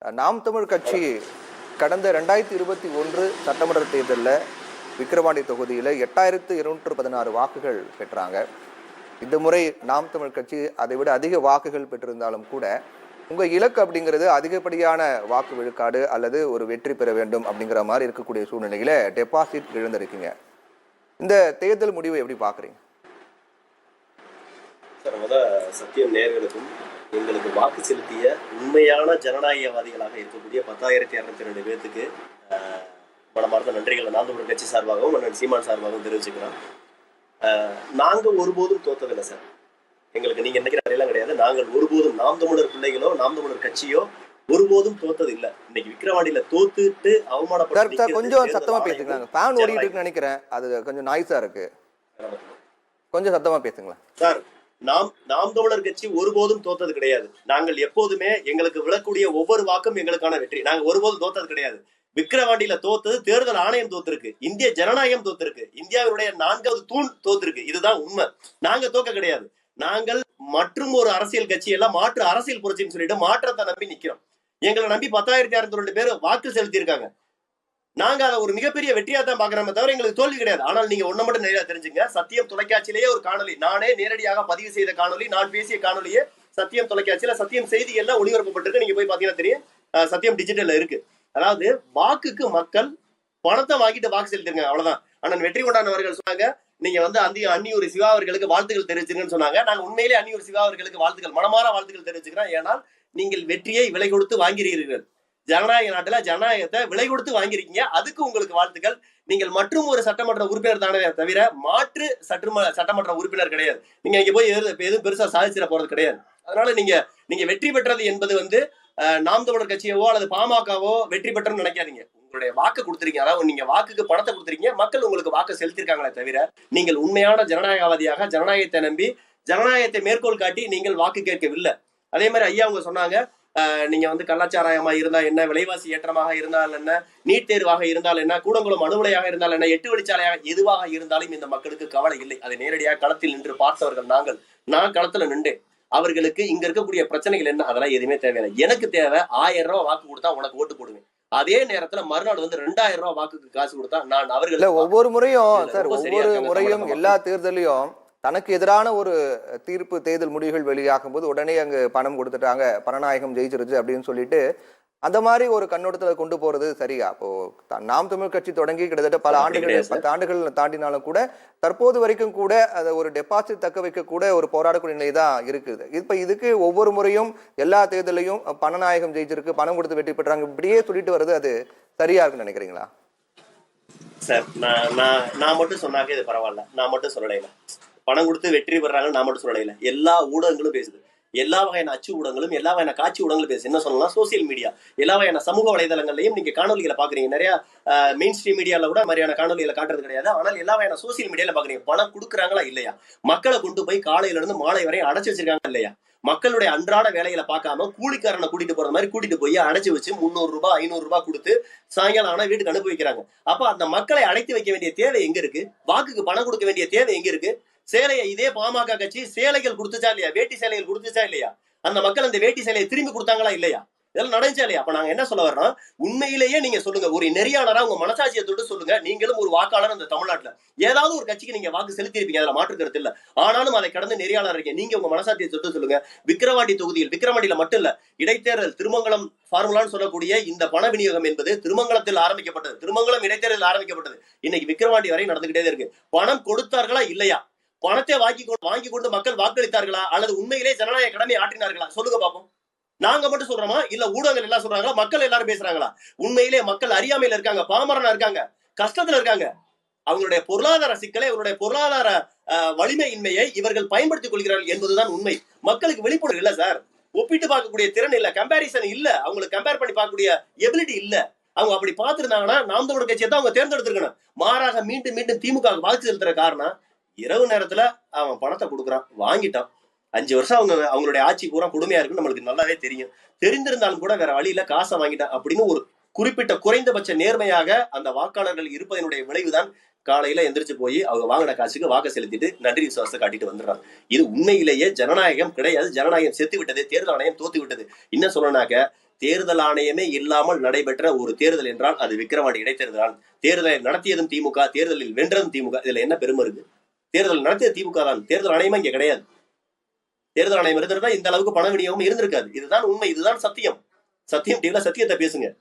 நாம் தமிழ் கட்சி கடந்த 2021 சட்டமன்ற தேர்தலில் விக்கிரவாண்டி தொகுதியில் 8216 வாக்குகள் பெற்றாங்க. இந்த முறை நாம் தமிழ் கட்சி அதை விட அதிக வாக்குகள் பெற்றிருந்தாலும் கூட உங்கள் இலக்கு அப்படிங்கிறது அதிகப்படியான வாக்கு விழுக்காடு அல்லது ஒரு வெற்றி பெற வேண்டும் அப்படிங்கிற மாதிரி இருக்கக்கூடிய சூழ்நிலையில் டெபாசிட் இழந்திருக்கீங்க. இந்த தேர்தல் முடிவை எப்படி பார்க்குறீங்க? சத்தியம் நேயர்களுக்கும் எங்களுக்கு வாக்கு செலுத்திய உண்மையான ஜனநாயகவாதிகளாக இருக்கக்கூடிய 10,202 பேர்த்துக்கு மனமார்ந்த நன்றிகளை நாம் தமிழர் கட்சி சார்பாகவும் அண்ணன் சீமான் சார்பாகவும் தெரிவிச்சுக்கிறோம். நாங்கள் ஒருபோதும் தோத்ததில்லை சார். எங்களுக்கு நீங்க நினைக்கிற அறையெல்லாம் கிடையாது. நாங்கள் ஒருபோதும் நாம் தமிழர் பிள்ளைகளோ நாம் தமிழர் கட்சியோ ஒருபோதும் தோத்தது இல்ல. இன்னைக்கு விக்கிரவாண்டியில தோத்துட்டு அவமானப்பட்டு கொஞ்சம் சத்தமா பேசுங்க. ஃபேன் ஓடிட்டு இருக்குன்னு நினைக்கிறேன். அது கொஞ்சம் நாய்ஸா இருக்கு. கொஞ்சம் சத்தமா பேசுங்களா சார். நாம் தமிழர் கட்சி ஒருபோதும் தோத்தது கிடையாது. நாங்கள் எப்போதுமே எங்களுக்கு விழக்கூடிய ஒவ்வொரு வாக்கும் எங்களுக்கான வெற்றி. நாங்க ஒருபோதும் தோத்தது கிடையாது. விக்கிரவாண்டியில தோத்தது தேர்தல் ஆணையம் தோத்திருக்கு, இந்திய ஜனநாயகம் தோத்திருக்கு, இந்தியாவுடைய 4வது தூண் தோத்திருக்கு. இதுதான் உண்மை. நாங்க தோக்க கிடையாது. நாங்கள் மற்றும் ஒரு அரசியல் கட்சி எல்லாம் மாற்று அரசியல் புரட்சின்னு சொல்லிட்டு மாற்றத்தை நம்பி நிக்கிறோம். எங்களை நம்பி 10,202 பேர் வாக்கு செலுத்தி இருக்காங்க. நாங்க அதை ஒரு மிகப்பெரிய வெற்றியா தான் பாக்குறோமே தவிர எங்களுக்கு தோல்வி கிடையாது. ஆனால் நீங்க ஒண்ணு மட்டும் நேரடியா தெரிஞ்சுங்க. சத்தியம் தொலைக்காட்சியிலேயே ஒரு காணொலி, நானே நேரடியாக பதிவு செய்த காணொலி, நான் பேசிய காணொலியே சத்தியம் தொலைக்காட்சியில சத்தியம் செய்தி எல்லாம் ஒளிபரப்பப்பட்டிருக்கு. நீங்க போய் பாத்தீங்கன்னா தெரியும். சத்தியம் டிஜிட்டல்ல இருக்கு. அதாவது வாக்குக்கு மக்கள் பணத்தை வாங்கிட்டு வாக்கு செலுத்திருங்க, அவ்வளவுதான். அண்ணன் வெற்றி கொண்டாடுனவர்கள் சொன்னாங்க, நீங்க அன்னியூர் சிவா அவர்களுக்கு வாழ்த்துக்கள் தெரிவிச்சுங்கன்னு சொன்னாங்க. நாங்க உண்மையிலே அன்னியூர் சிவா அவர்களுக்கு வாழ்த்துக்கள், மனமாற வாழ்த்துக்கள் தெரிவிச்சுக்கிறோம். ஏனால் நீங்கள் வெற்றியை விலை கொடுத்து வாங்கிறீர்கள். ஜனநாயக நாட்டுல ஜனநாயகத்தை விலை கொடுத்து வாங்கிருக்கீங்க. அதுக்கு உங்களுக்கு வாழ்த்துக்கள். நீங்கள் மற்றும் ஒரு சட்டமன்ற உறுப்பினர் தானே தவிர மாற்று சட்டமன்ற உறுப்பினர் கிடையாது. நீங்க இங்க போய் எதுவும் பெருசா சாதிச்சிட போறது கிடையாது. அதனால நீங்க வெற்றி பெற்றது என்பது நாம் தமிழர் கட்சியவோ அல்லது பாமகவோ வெற்றி பெற்றோம்னு நினைக்காதீங்க. உங்களுடைய வாக்கு கொடுத்துருக்கீங்க. அதாவது நீங்க வாக்குக்கு பணத்தை கொடுத்துருக்கீங்க. மக்கள் உங்களுக்கு வாக்கு செலுத்திருக்காங்களே தவிர நீங்கள் உண்மையான ஜனநாயகவாதியாக ஜனநாயகத்தை நம்பி ஜனநாயகத்தை மேற்கோள் காட்டி நீங்கள் வாக்கு கேட்கவில்லை. அதே மாதிரி ஐயா அவங்க சொன்னாங்க, நீங்க கள்ளச்சாராயமா இருந்தா என்ன, விலைவாசி ஏற்றமாக இருந்தால் என்ன, நீட் தேர்வாக இருந்தால் என்ன, கூடங்குளம் அணுகுலையாக இருந்தால் என்ன, 8 வழிச்சாலையாக எதுவாக இருந்தாலும் இந்த மக்களுக்கு கவலை இல்லை. அதை நேரடியாக களத்தில் நின்று பார்த்தவர்கள் நான் களத்துல நின்றேன். அவர்களுக்கு இங்க இருக்கக்கூடிய பிரச்சனைகள் என்ன, அதெல்லாம் எதுவுமே தேவையில்லை. எனக்கு தேவை 1000 ரூபாய் வாக்கு கொடுத்தா உனக்கு ஓட்டு போடுவேன். அதே நேரத்துல மறுநாள் 2000 ரூபாய் வாக்குக்கு காசு கொடுத்தா நான் அவர்கள் ஒவ்வொரு முறையும் எல்லா தேர்தலையும் தனக்கு எதிரான ஒரு தீர்ப்பு தேர்தல் முடிவுகள் வெளியாகும் போது உடனே அங்கு பணம் கொடுத்துட்டாங்க, பணநாயகம் ஜெயிச்சிருச்சு அப்படின்னு சொல்லிட்டு அந்த மாதிரி ஒரு கண்ணோட்டத்துல கொண்டு போறது சரியா? அப்போ நாம் தமிழ் கட்சி தொடங்கி கிட்டத்தட்ட பல ஆண்டுகள் 10 ஆண்டுகள் தாண்டினாலும் கூட தற்போது வரைக்கும் கூட அதை ஒரு டெபாசிட் தக்க வைக்க கூட ஒரு போராடக்கூடிய நிலை தான் இருக்குது. இப்ப இதுக்கு ஒவ்வொரு முறையும் எல்லா தேர்தலையும் பணநாயகம் ஜெயிச்சிருக்கு, பணம் கொடுத்து வெற்றி பெற்றாங்க, இப்படியே சொல்லிட்டு வர்றது அது சரியா இருக்குன்னு நினைக்கிறீங்களா? சார், நான் மட்டும் சொன்னாக்க இது பரவாயில்ல. நான் மட்டும் சொல்லலை. பணம் கொடுத்து வெற்றி பெறாங்க நான் மட்டும் சொல்லல. எல்லா ஊடகங்களும் பேசுது. எல்லா வகையான அச்சு ஊடகங்களும் எல்லா வகையான காட்சி ஊடகங்களும் பேசுது. என்ன சொல்லலாம், சோசியல் மீடியா எல்லா வகையான சமூக வலைதளங்களையும் நீங்க காணொலிகளை பாக்குறீங்க. நிறைய மெயின் ஸ்ட்ரீம் மீடியால கூட மாதிரியான காணொலிகளை காட்டுறது கிடையாது. ஆனால் எல்லா வகையான சோசியல் மீடியால பாக்குறீங்க. பணம் கொடுக்குறாங்களா இல்லையா, மக்களை கொண்டு போய் காலையில இருந்து மாலை வரை அடைச்சு வச்சிருக்காங்க இல்லையா, மக்களுடைய அன்றாட வேலைகளை பார்க்காம கூலிக்காரனை கூட்டிட்டு போற மாதிரி கூட்டிட்டு போய் அடைச்சு வச்சு 300 ரூபாய் 500 ரூபாய் கொடுத்து சாயங்காலம் ஆனா வீட்டுக்கு அனுப்பி வைக்கிறாங்க. அப்ப அந்த மக்களை அடைத்து வைக்க வேண்டிய தேவை எங்க இருக்கு? வாக்குக்கு பணம் கொடுக்க வேண்டிய தேவை எங்க இருக்கு? சேலையை இதே பாமக கட்சி சேலைகள் கொடுத்துச்சா இல்லையா, வேட்டி சேலைகள் கொடுத்துச்சா இல்லையா, அந்த மக்கள் அந்த வேட்டி சேலையை திரும்பி கொடுத்தாங்களா இல்லையா, இதெல்லாம் நடந்துச்சா இல்லையா? அப்ப நாங்க என்ன சொல்ல வர்றோம், உண்மையிலேயே நீங்க சொல்லுங்க, ஒரு நெறியாளரா உங்க மனசாட்சியை தொட்டு சொல்லுங்க. நீங்களும் ஒரு வாக்காளர் அந்த தமிழ்நாட்டுல ஏதாவது ஒரு கட்சிக்கு நீங்க வாக்கு செலுத்தி இருப்பீங்க, அதுல மாற்று கருத்து இல்ல. ஆனாலும் அதை கடந்து நெறியாளர் இருக்கீங்க. நீங்க உங்க மனசாட்சியை தொட்டு சொல்லுங்க. விக்கிரவாண்டி தொகுதியில், விக்கிரவாண்டியில மட்டும் இல்ல, இடைத்தேர்தல் திருமங்கலம் ஃபார்முலான்னு சொல்லக்கூடிய இந்த பண விநியோகம் என்பது திருமங்கலத்தில் ஆரம்பிக்கப்பட்டது. திருமங்கலம் இடைத்தேர்தல் ஆரம்பிக்கப்பட்டது. இன்னைக்கு விக்கிரவாண்டி வரை நடந்துகிட்டே இருக்கு. பணம் கொடுத்தார்களா இல்லையா, பணத்தை வாங்கி கொண்டு மக்கள் வாக்களித்தார்களா, அல்லது உண்மையிலே ஜனநாயக கடமை ஆற்றினார்களா? சொல்லுங்க பாப்போம். நாங்க மட்டும் சொல்றோமா, இல்ல ஊடகங்கள் எல்லாம் சொல்றாங்களா, மக்கள் எல்லாரும் பேசுறாங்களா? உண்மையிலே மக்கள் அறியாமையில இருக்காங்க, பாமரனா இருக்காங்க, கஷ்டத்துல இருக்காங்க. அவங்களுடைய பொருளாதார சிக்கலை, அவங்களுடைய பொருளாதார வலிமையின்மையை இவர்கள் பயன்படுத்திக் கொள்கிறார்கள் என்பதுதான் உண்மை. மக்களுக்கு விழிப்புணர்வு இல்ல சார். ஒப்பிட்டு பார்க்கக்கூடிய திறன் இல்ல, கம்பேரிசன் இல்ல, அவங்களுக்கு கம்பேர் பண்ணி பார்க்கக்கூடிய எபிலிட்டி இல்ல. அவங்க அப்படி பார்த்திருந்தாங்கன்னா நாம் தமிழர் கட்சியை தான் அவங்க தேர்ந்தெடுத்திருக்கணும். மாறாக மீண்டும் மீண்டும் திமுக வாக்கு செலுத்துற காரணம், இரவு நேரத்துல அவன் பணத்தை கொடுக்குறான், வாங்கிட்டான். 5 வருஷம் அவங்களுடைய ஆட்சி பூரா கொடுமையா இருக்குன்னு நம்மளுக்கு நல்லாவே தெரியும். தெரிந்திருந்தாலும் கூட வேற வழியில காசை வாங்கிட்டான் அப்படின்னு ஒரு குறிப்பிட்ட குறைந்தபட்ச நேர்மையாக அந்த வாக்காளர்கள் இருப்பதனுடைய விளைவுதான் காலையில எந்திரிச்சு போய் அவங்க வாங்கின காசுக்கு வாக்கு செலுத்திட்டு நன்றி விசுவாசத்தை காட்டிட்டு வந்துடுறாங்க. இது உண்மையிலேயே ஜனநாயகம் கிடையாது. ஜனநாயகம் செத்து விட்டது. தேர்தல் ஆணையம் தோத்து விட்டது. என்ன சொல்லனாக்க, தேர்தல் ஆணையமே இல்லாமல் நடைபெற்ற ஒரு தேர்தல் என்றால் அது விக்கிரவாண்டி இடைத்தேர்தல். தேர்தலை நடத்தியதும் திமுக, தேர்தலில் வென்றதும் திமுக. இதுல என்ன பெருமை இருக்கு? தேர்தல் நடத்தியது திமுக தான். தேர்தல் ஆணையமா இங்க கிடையாது. தேர்தல் ஆணையம் இருந்திருந்தா இந்த அளவுக்கு பண விநியோகம் இருந்திருக்காது. இதுதான் உண்மை, இதுதான் சத்தியம். சத்தியம் டிவில சத்தியத்தை பேசுங்க.